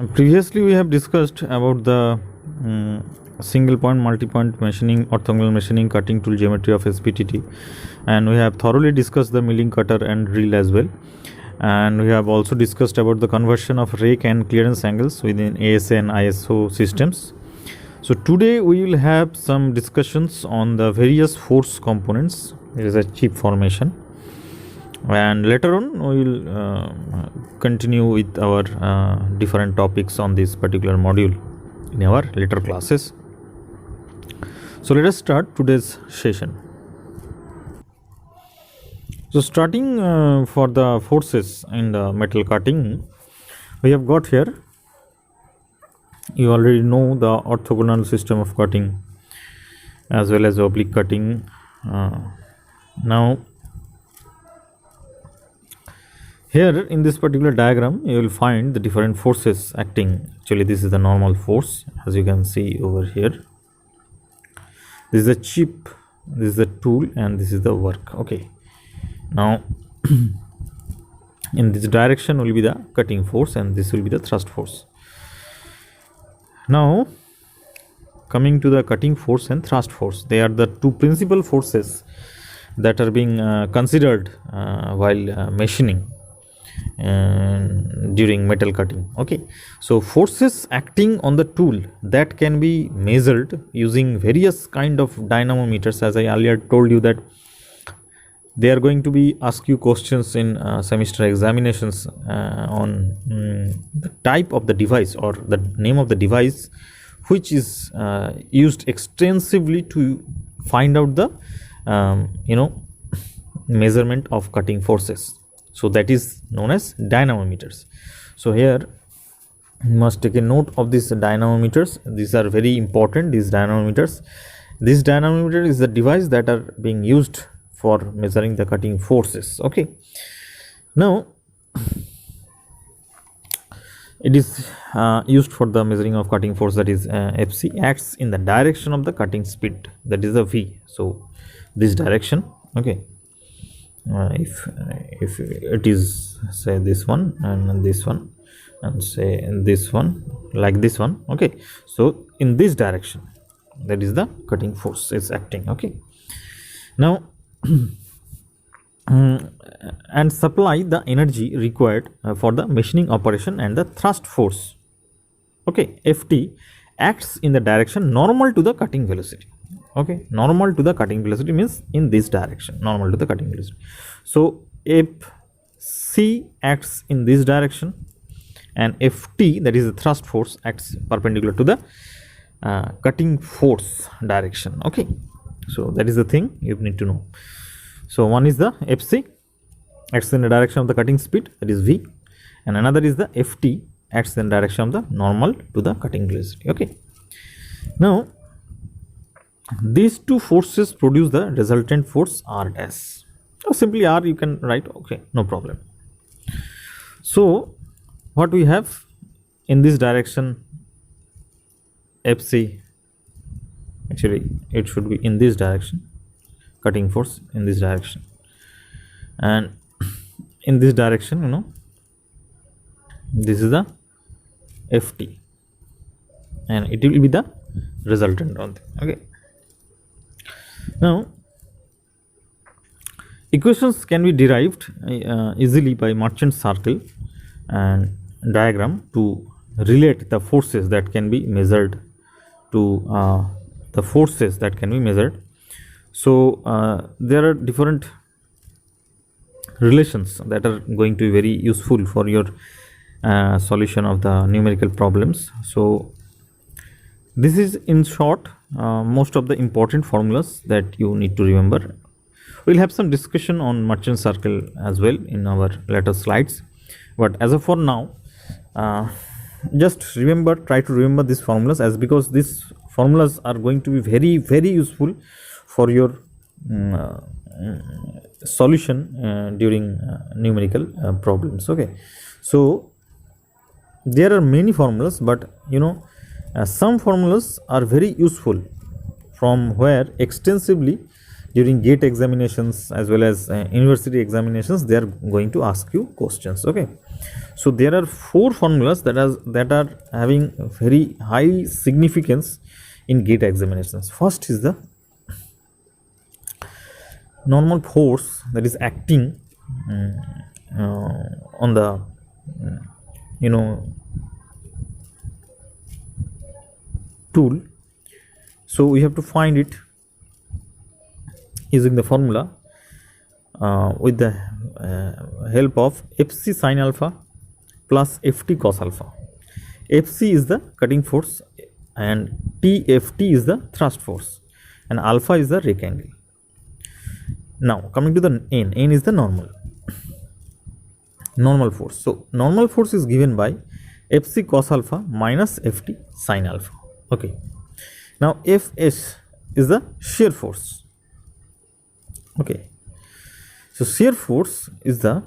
Previously, we have discussed about the single point, multi point machining, orthogonal machining, cutting tool geometry of SPTT, and we have thoroughly discussed the milling cutter and drill as well. And we have also discussed about the conversion of rake and clearance angles within ASA and ISO systems. So today we will have some discussions on the various force components. It is a chip formation, and later on we will continue with our different topics on this particular module in our later classes. So let us start today's session. So starting for the forces in the metal cutting, we have got here, you already know the orthogonal system of cutting as well as oblique cutting. Now here in this particular diagram you will find the different forces acting. Actually this is the normal force, as you can see over here. This is the chip, this is the tool, and this is the work. Okay, now in this direction will be the cutting force and this will be the thrust force. Now coming to the cutting force and thrust force, they are the two principal forces that are being considered while machining during metal cutting. Okay, so forces acting on the tool that can be measured using various kind of dynamometers. As I earlier told you that they are going to be ask you questions in semester examinations on the type of the device or the name of the device which is used extensively to find out the measurement of cutting forces. So that is known as dynamometers. So here you must take a note of these dynamometers. These are very important, these dynamometers. This dynamometer is the device that are being used for measuring the cutting forces. Okay, now it is used for the measuring of cutting force, that is FC, acts in the direction of the cutting speed, that is the V. So this direction, okay, if it is say this one and this one and say this one, like this one, okay, so in this direction, that is the cutting force is acting. Okay, now and supply the energy required for the machining operation, and the thrust force, okay, FT, acts in the direction normal to the cutting velocity. Okay, normal to the cutting velocity means in this direction, normal to the cutting velocity. So FC acts in this direction and FT, that is the thrust force, acts perpendicular to the cutting force direction. Okay, so that is the thing you need to know. So one is the FC, acts in the direction of the cutting speed, that is V, and another is the FT, acts in the direction of the normal to the cutting velocity. Okay, now these two forces produce the resultant force R dash, or simply R you can write. Okay, no problem. So what we have in this direction, FC, actually it should be in this direction, cutting force in this direction, and in this direction, this is the FT, and it will be the resultant on the, okay. Now equations can be derived easily by Merchant circle and diagram to relate the forces that can be measured to the forces that can be measured. So there are different relations that are going to be very useful for your solution of the numerical problems. So this is in short most of the important formulas that you need to remember. We'll have some discussion on Merchant circle as well in our later slides, but as of for now, just remember, try to remember these formulas, as because these formulas are going to be very, very useful for your solution during numerical problems. Okay, so there are many formulas, but some formulas are very useful, from where extensively during gate examinations as well as university examinations, they are going to ask you questions. Okay, so there are four formulas that are having very high significance in gate examinations. First is the normal force that is acting on the you know tool. So we have to find it using the formula with the help of Fc sin alpha plus Ft cos alpha. Fc is the cutting force and Tft is the thrust force and alpha is the rake angle. Now coming to the n is the normal force. So normal force is given by Fc cos alpha minus Ft sin alpha. Okay. Now Fs is the shear force. Okay. So shear force is the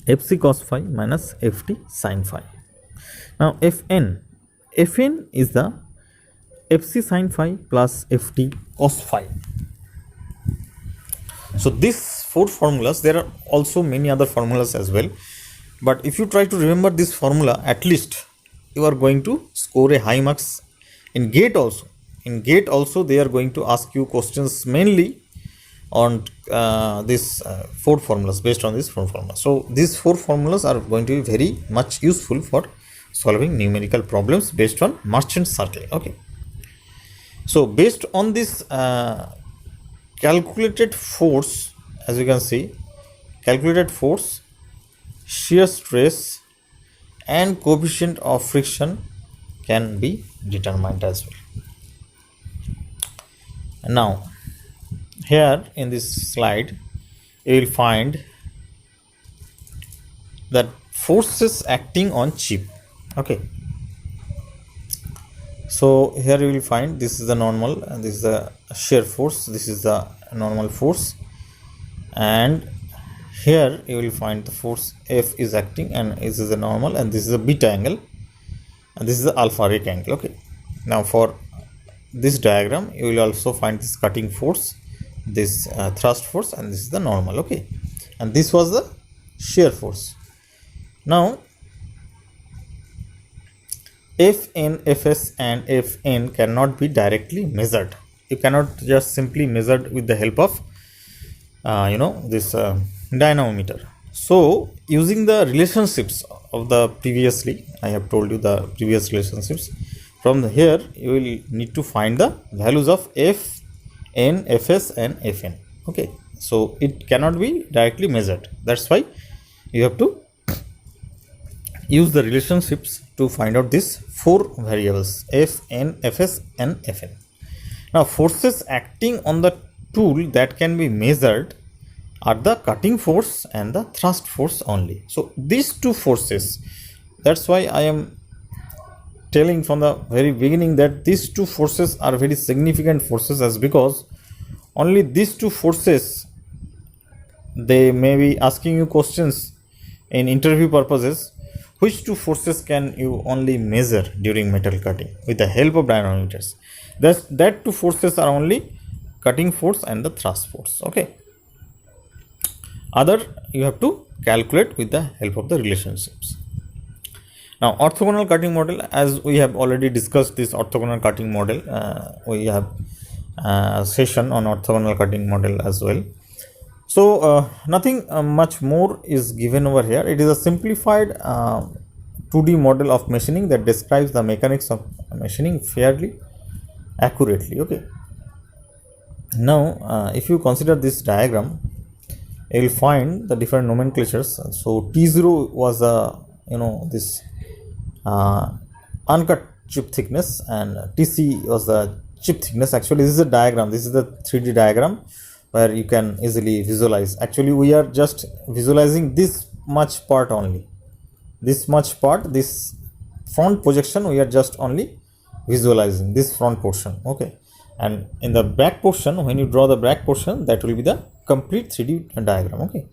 Fc cos phi minus Ft sin phi. Now Fn is the Fc sin phi plus Ft cos phi. So these four formulas, there are also many other formulas as well, but if you try to remember this formula, at least you are going to score a high marks in gate also. In gate also they are going to ask you questions mainly on these four formulas, based on these four formulas. So these four formulas are going to be very much useful for solving numerical problems based on merchant circling. Okay, so based on this calculated force, as you can see, calculated force, shear stress and coefficient of friction can be determined as well. And now here in this slide you will find that forces acting on chip. Okay, so here you will find this is the normal and this is the shear force, this is the normal force, and here you will find the force F is acting, and this is the normal, and this is a beta angle, and this is the alpha rake angle. Okay, now for this diagram you will also find this cutting force, this thrust force, and this is the normal. Okay, and this was the shear force. Now Fn, Fs and Fn cannot be directly measured. You cannot just simply measure with the help of this dynamometer. So using the relationships of the previously, I have told you the previous relationships, from here you will need to find the values of Fn, Fs and Fn. Okay, so it cannot be directly measured, that's why you have to use the relationships to find out these four variables Fn, Fs and Fn. Now forces acting on the tool that can be measured are the cutting force and the thrust force only. So these two forces, that's why I am telling from the very beginning that these two forces are very significant forces, as because only these two forces, they may be asking you questions in interview purposes. Which two forces can you only measure during metal cutting with the help of dynamometers? That two forces are only cutting force and the thrust force. Okay, other you have to calculate with the help of the relationships. Now orthogonal cutting model, as we have already discussed this orthogonal cutting model, we have a session on orthogonal cutting model as well. So nothing much more is given over here. It is a simplified 2D model of machining that describes the mechanics of machining fairly accurately. Okay, now if you consider this diagram, you will find the different nomenclatures. So T0 was this uncut chip thickness, and TC was the chip thickness. Actually this is a diagram, this is the 3D diagram where you can easily visualize. Actually we are just visualizing this much part only, this much part, this front projection, we are just only visualizing this front portion. Okay, and in the back portion, when you draw the back portion, that will be the complete 3D diagram. Okay,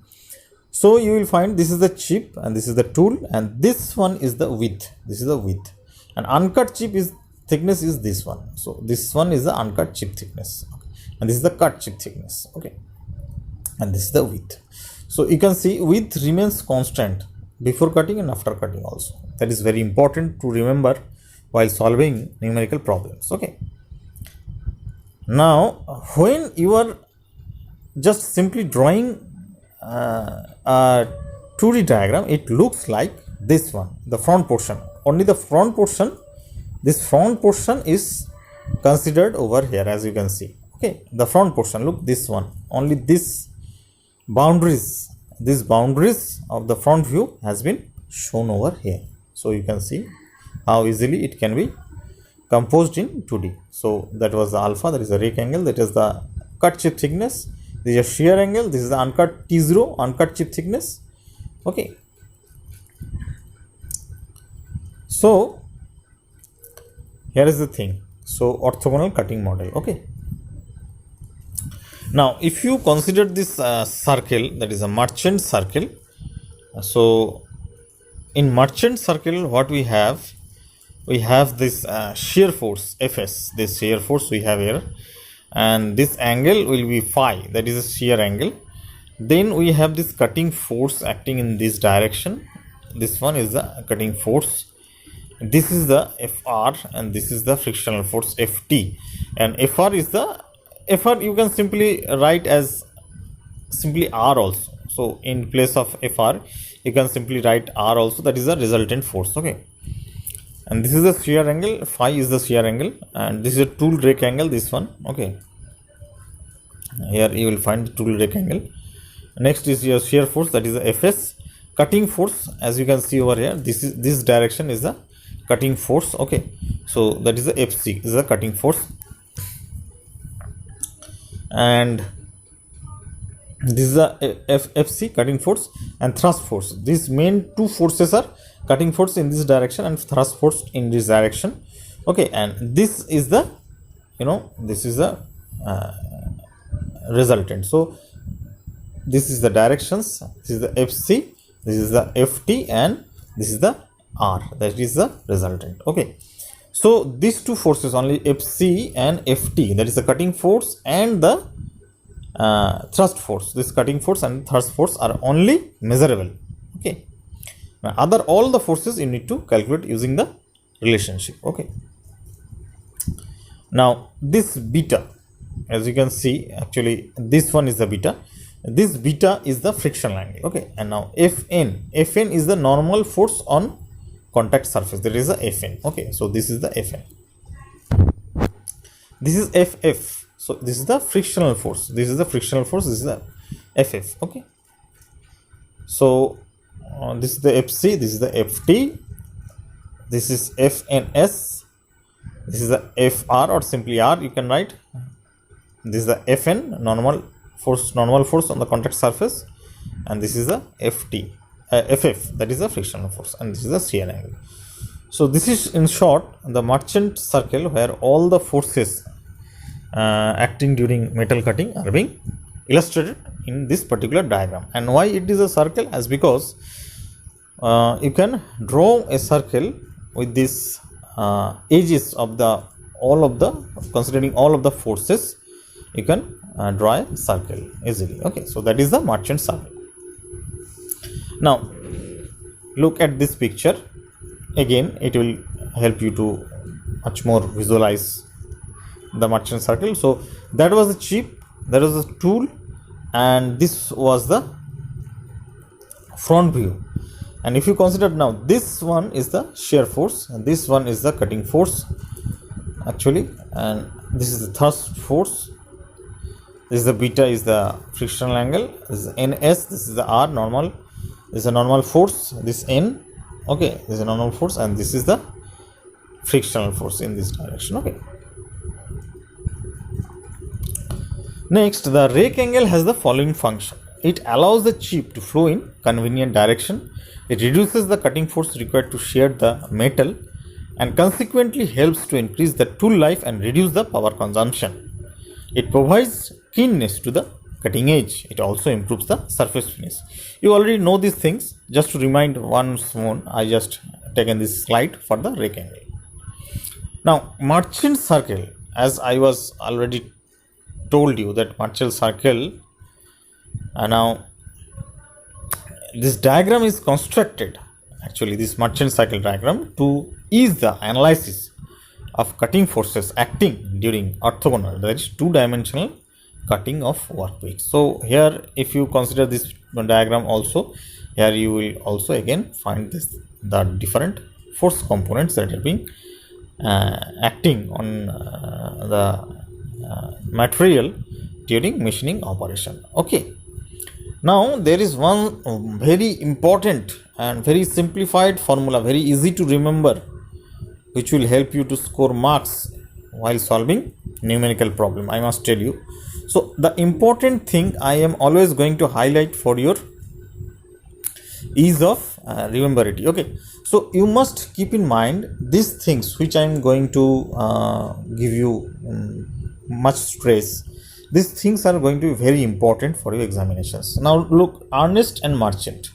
so you will find this is the chip and this is the tool, and this one is the width, this is the width, and uncut chip is thickness is this one. So this one is the uncut chip thickness. Okay. and this is the cut chip thickness. Okay, and this is the width. So you can see width remains constant before cutting and after cutting also. That is very important to remember while solving numerical problems. Okay, now when you are just simply drawing a 2D diagram, it looks like this one, the front portion, only the front portion. This front portion is considered over here, as you can see. Okay, the front portion, look, this one, only this boundaries of the front view has been shown over here. So you can see how easily it can be composed in 2D. So that was the alpha, that is the rake angle, that is the cut chip thickness, this is a shear angle, this is the uncut T0, uncut chip thickness. Okay, so here is the thing. So orthogonal cutting model. Okay, now if you consider this circle, that is a merchant circle. So in merchant circle, what we have this shear force Fs, this shear force we have here, and this angle will be phi, that is a shear angle. Then we have this cutting force acting in this direction. This one is the cutting force. This is the Fr and this is the frictional force Ft, and Fr is the Fr you can simply write as simply R also. So in place of Fr you can simply write R also, that is the resultant force. Okay, and this is the shear angle, phi is the shear angle, and this is a tool rake angle, this one. Okay, here you will find the tool rake angle. Next is your shear force, that is the Fs. Cutting force, as you can see over here, this direction is the cutting force. Okay, so that is the Fc, is the cutting force, and this is the Fc, cutting force, and thrust force. These main two forces are cutting force in this direction and thrust force in this direction. Okay, and this is the, this is the resultant. So this is the directions, this is the Fc, this is the Ft, and this is the R, that is the resultant. Okay, so these two forces only, Fc and Ft, that is the cutting force and the thrust force. This cutting force and thrust force are only measurable. Okay, now all the forces you need to calculate using the relationship. Okay, now this beta, as you can see, actually this one is the beta. This beta is the frictional angle. Okay, and now Fn is the normal force on contact surface, there is a Fn. Okay, so this is the Fn. This is Ff, so this is the frictional force, this is the frictional force, this is the Ff. Okay, so this is the Fc, this is the Ft, this is Fns, this is the Fr, or simply R you can write. This is the Fn, normal force on the contact surface, and this is the Ft, Ff, that is the frictional force, and this is the shear angle. So this is in short the merchant circle, where all the forces acting during metal cutting are being illustrated in this particular diagram. And why it is a circle? As because you can draw a circle with this edges of considering all of the forces, you can draw a circle easily. Okay, so that is the merchant circle. Now look at this picture again, it will help you to much more visualize the merchant circle. So that was the chip, that was the tool, and this was the front view. And if you consider now, this one is the shear force and this one is the cutting force actually, and this is the thrust force, this is the beta, is the frictional angle, this is Ns, this is the R normal, this is a normal force, this N, okay, this is a normal force, and this is the frictional force in this direction. Okay, next the rake angle has the following function. It allows the chip to flow in convenient direction, it reduces the cutting force required to shear the metal, and consequently helps to increase the tool life and reduce the power consumption. It provides keenness to the cutting edge. It also improves the surface finish. You already know these things. Just to remind once more, I just taken this slide for the rake angle. Now merchant circle, as I was already told you that Marshall circle, now this diagram is constructed, actually this Marshall cycle diagram, to ease the analysis of cutting forces acting during orthogonal, that is two-dimensional cutting of workpiece. So here if you consider this diagram also, here you will also again find this the different force components that are being acting on the material during machining operation. Okay, now there is one very important and very simplified formula, very easy to remember, which will help you to score marks while solving numerical problem, I must tell you. So the important thing I am always going to highlight for your ease of rememberability. Okay, so you must keep in mind these things which I am going to give you much stress. These things are going to be very important for your examinations. Now look, Ernest and Marchant,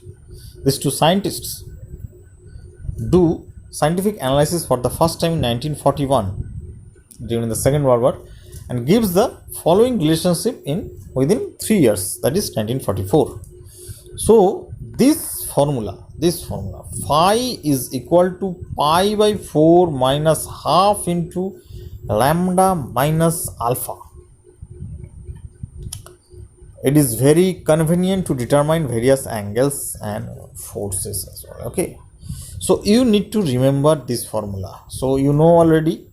these two scientists, do scientific analysis for the first time in 1941 during the Second World War, and gives the following relationship in within 3 years, that is 1944. So this formula phi is equal to pi by 4 minus half into lambda minus alpha. It is very convenient to determine various angles and forces as well. Okay, so you need to remember this formula. So you know already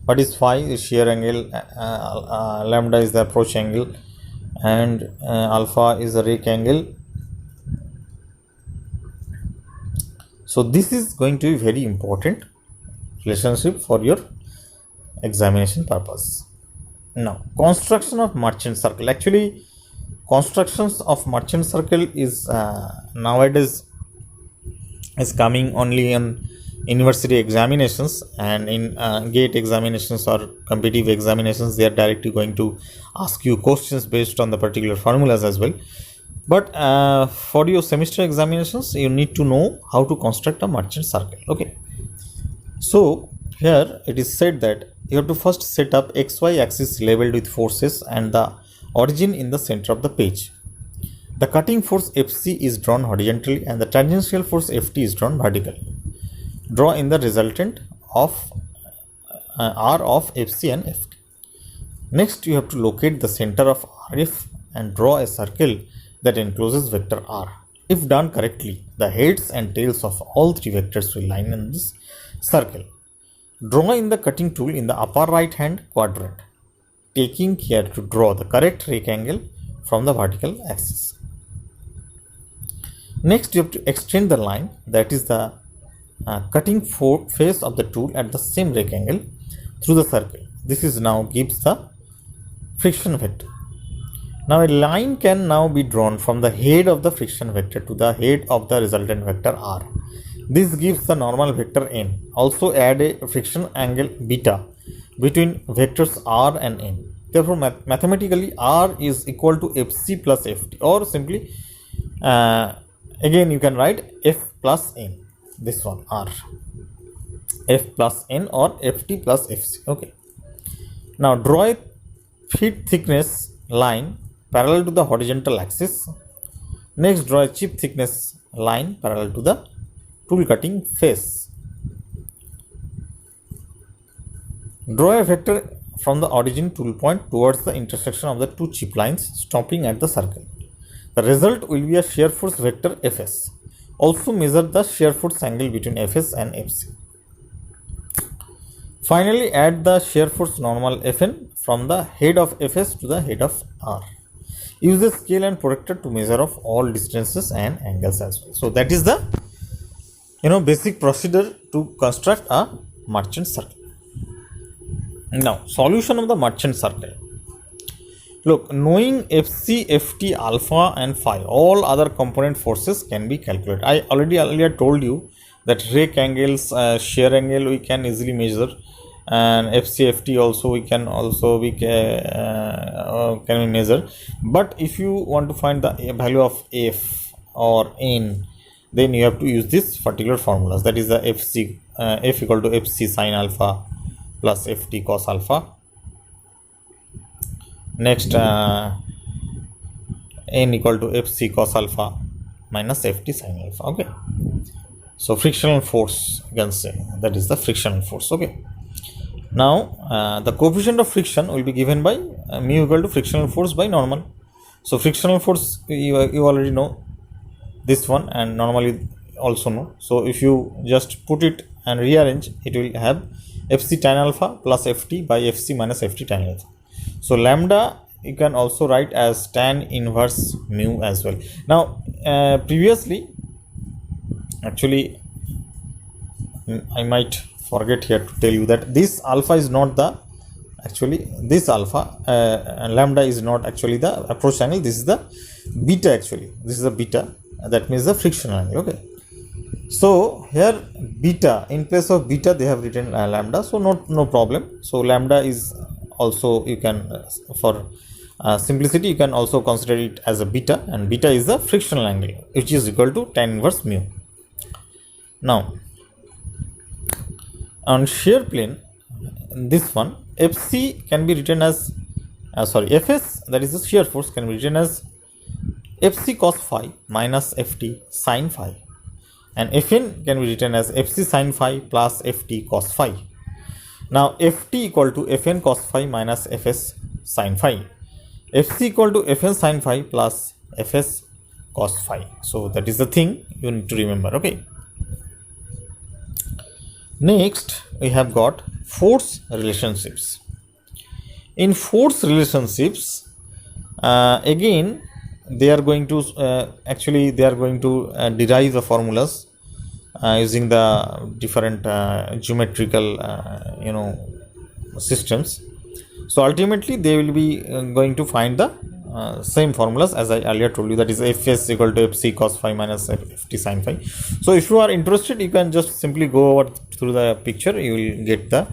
what is phi is shear angle, lambda is the approach angle, and alpha is the rake angle. So this is going to be very important relationship for your examination purpose. Now construction of Marchant circle, actually constructions of Marchant circle is nowadays is coming only in university examinations, and in gate examinations or competitive examinations they are directly going to ask you questions based on the particular formulas as well. But for your semester examinations you need to know how to construct a Marchant circle. Okay, so here it is said that you have to first set up xy axis labeled with forces and the origin in the center of the page. The cutting force Fc is drawn horizontally and the tangential force Ft is drawn vertically. Draw in the resultant of R of Fc and Ft. Next you have to locate the center of Rf and draw a circle that encloses vector R. If done correctly, the heads and tails of all three vectors will line in this circle. Draw in the cutting tool in the upper right hand quadrant, taking care to draw the correct rake angle from the vertical axis. Next you have to extend the line, that is the cutting face of the tool at the same rake angle through the circle. This is now gives the friction vector. Now a line can now be drawn from the head of the friction vector to the head of the resultant vector R. This gives the normal vector n. Also add a friction angle beta between vectors R and n. Therefore mathematically R is equal to Fc plus Ft, or simply again you can write F plus n, this one R, F plus n or Ft plus Fc. Okay, now draw a feet thickness line parallel to the horizontal axis. Next draw a chip thickness line parallel to the tool cutting face. Draw a vector from the origin tool point towards the intersection of the two chip lines, stopping at the circle. The result will be a shear force vector Fs. Also measure the shear force angle between Fs and Fc. Finally add the shear force normal Fn from the head of Fs to the head of R. Use a scale and protractor to measure of all distances and angles as well. So that is the basic procedure to construct a Marchant circle. Now solution of the Marchant circle. Look, knowing Fc, Ft, alpha and phi, all other component forces can be calculated. I already earlier told you that rake angles, shear angle we can easily measure, and Fc, Ft also can be measured. But if you want to find the value of F or N, then you have to use this particular formulas, that is the Fc, F equal to Fc sin alpha plus Ft cos alpha Next, n equal to fc cos alpha minus ft sin alpha. Okay, so frictional force, you can say that is the frictional force. Okay, now the coefficient of friction will be given by mu equal to frictional force by normal. So frictional force, you already know this one, and normally also know. So if you just put it and rearrange, it will have fc tan alpha plus ft by fc minus ft tan alpha. So lambda you can also write as tan inverse mu as well. Now previously, actually I might forget here to tell you that this alpha is not the, actually this alpha and lambda is not actually the approach angle. This is the beta, actually this is the beta, that means the friction angle. Okay, so here beta, in place of beta they have written lambda, so no problem. So lambda is also, you can for simplicity you can also consider it as a beta, and beta is the frictional angle which is equal to tan inverse mu. Now on shear plane, this one fc can be written as fs, that is the shear force, can be written as fc cos phi minus ft sin phi, and fn can be written as fc sin phi plus ft cos phi. Now ft equal to fn cos phi minus fs sin phi, fc equal to fn sin phi plus fs cos phi. So that is the thing you need to remember. Okay, next we have got force relationships. In force relationships, again they are going to derive the formulas using the different geometrical systems. So ultimately they will be going to find the same formulas as I earlier told you, that is fs equal to fc cos phi minus ft sin phi. So if you are interested, you can just simply go over through the picture, you will get the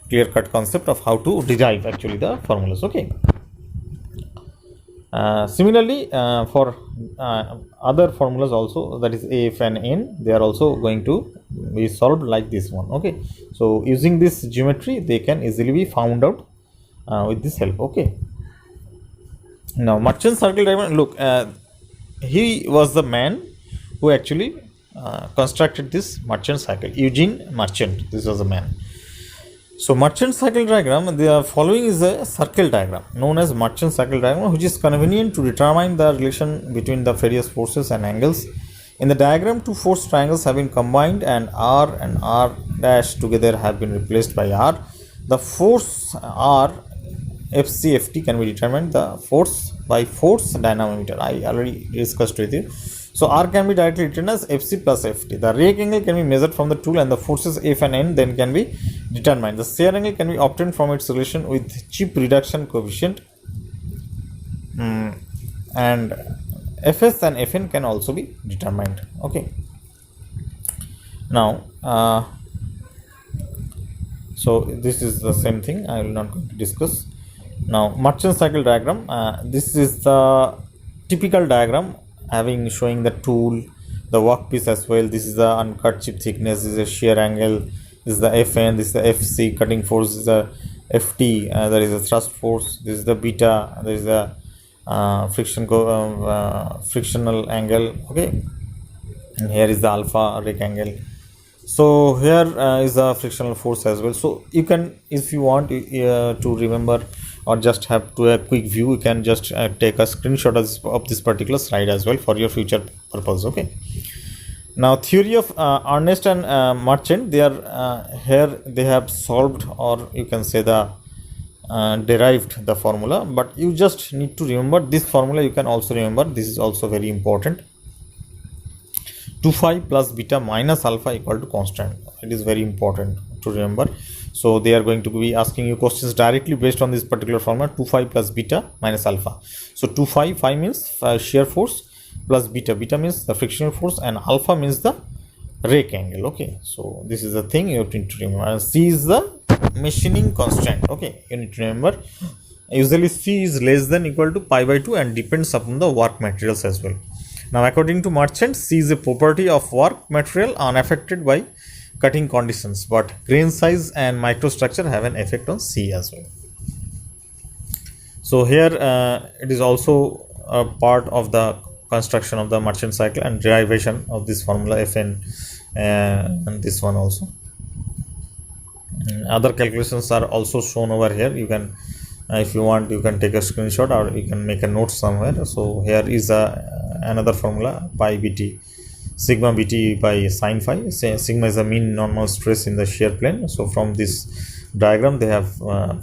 clear cut concept of how to derive actually the formulas. Okay, similarly for other formulas also, that is af and n, they are also going to be solved like this one. Okay, so using this geometry they can easily be found out with this help. Okay, now Merchant circle diagram, look, he was the man who actually constructed this Merchant cycle, Eugene Merchant, this was the man. So Merchant cycle diagram, the following is a circle diagram known as Merchant cycle diagram, which is convenient to determine the relation between the various forces and angles. In the diagram, two force triangles have been combined and R dash together have been replaced by R. The force R FCFT can be determined the force by force dynamometer. I already discussed with you. So R can be directly written as FC plus FT. The rake angle can be measured from the tool, and the forces F and N then can be determined. The shear angle can be obtained from its relation with chip reduction coefficient, and Fs and Fn can also be determined. Okay. Now, so this is the same thing. I will not going to discuss. Now, Merchant cycle diagram. This is the typical diagram showing the tool, the workpiece as well. This is the uncut chip thickness. This is a shear angle. This is the Fn. This is the Fc cutting force. This is the Ft. There is a thrust force. This is the beta. There is the frictional angle. Okay, and here is the alpha rake angle. So here is the frictional force as well. So you can, if you want to remember or just have to a quick view, you can just take a screenshot of this particular slide as well for your future purpose. Okay. Now theory of Ernest and Merchant, they are here they have solved, or you can say the derived the formula, but you just need to remember this formula. You can also remember, this is also very important, 2 phi plus beta minus alpha equal to constant. It is very important to remember. So they are going to be asking you questions directly based on this particular formula, 2 phi plus beta minus alpha. So 2 phi means shear force, plus beta means the frictional force, and alpha means the rake angle. Okay, so this is the thing you need to remember. And C is the machining constant. Okay, you need to remember, usually C is less than equal to pi by 2 and depends upon the work materials as well. Now according to Merchant, C is a property of work material unaffected by cutting conditions, but grain size and microstructure have an effect on C as well. So here it is also a part of the construction of the merchant cycle and derivation of this formula Fn, and this one also. Other calculations are also shown over here. You can, if you want, you can take a screenshot or you can make a note somewhere. So here is another formula, pi bt, sigma bt by sine phi. Say sigma is the mean normal stress in the shear plane. So from this diagram they have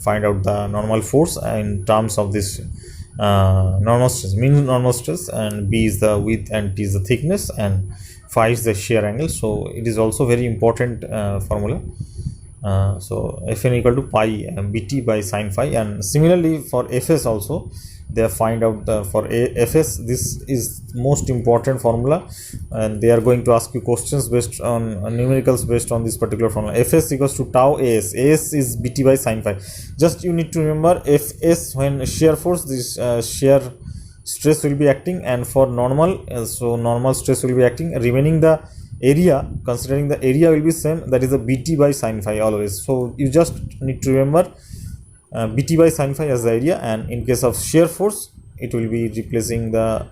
find out the normal force in terms of this normal stress, mean normal stress, and b is the width and t is the thickness, and phi is the shear angle. So it is also very important formula. So Fn equal to pi bt by sine phi, and similarly for Fs also they have find out for Fs this is most important formula, and they are going to ask you questions based on numericals based on this particular formula. Fs equals to tau as. As is bt by sine phi. Just you need to remember Fs when shear force, this shear stress will be acting, and for normal, so normal stress will be acting, remaining the area, considering the area will be same, that is the bt by sine phi always. So you just need to remember bt by sine phi as the area, and in case of shear force it will be replacing the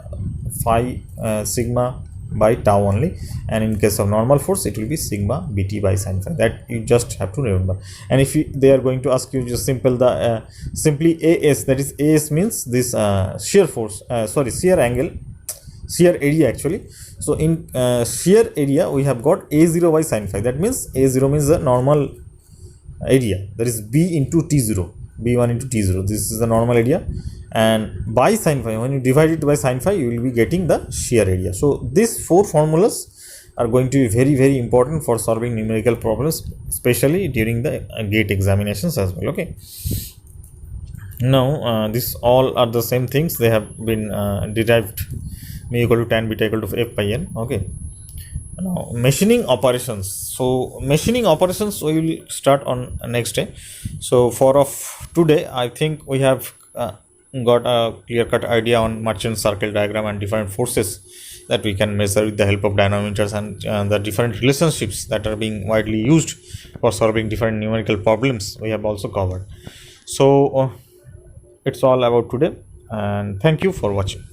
phi sigma by tau only, and in case of normal force it will be sigma bt by sine phi. That you just have to remember. And if they are going to ask you just simple the simply as, that is as means this shear force, shear angle, shear area actually. So in shear area we have got a0 by sine phi. That means a0 means the normal area, that is b into t0, b1 into t0, this is the normal area, and by sine phi, when you divide it by sine phi you will be getting the shear area. So these four formulas are going to be very very important for solving numerical problems, especially during the gate examinations as well. Okay, now this all are the same things, they have been derived, mu equal to tan beta equal to f by n. Okay, now machining operations. So machining operations we will start on next day. So for of today I think we have got a clear cut idea on merchant circle diagram and different forces that we can measure with the help of dynamometers, and the different relationships that are being widely used for solving different numerical problems we have also covered. So it's all about today, and thank you for watching.